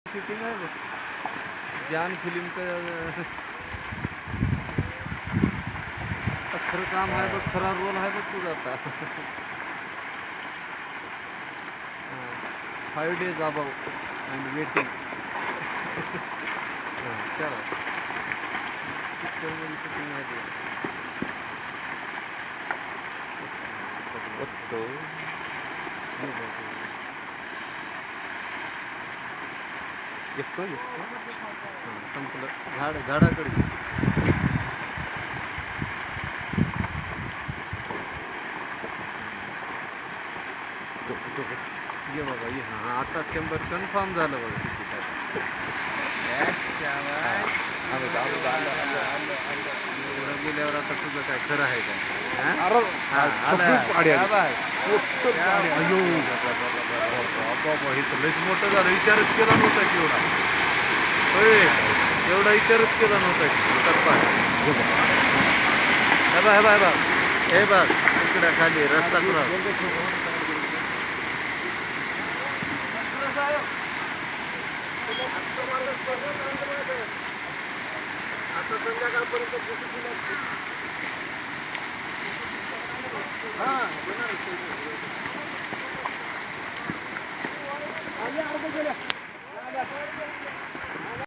Shooting आहे बघ जान film का आता खरं काम आहे बघ खरा रोल आहे बघ तुझा आता 5 days above and waiting चला पिक्चरमध्ये शूटिंग आहे ते Otto. हे बघ येतो संपलं झाडाकडे घे. ये बाबा ये हां आता 100 कन्फर्म झालं बघा तिकीट आता एवढं गेल्यावर आता तुझं काय खरं आहे का अयो बाबा हे तर लयच मोठं झालं विचारच केला नव्हता की एवढा होय एवढा विचारच केला नव्हता की सरपाट हे बघ इकडे खाली रस्ता क्रॉस आता संध्याकाळपर्यंत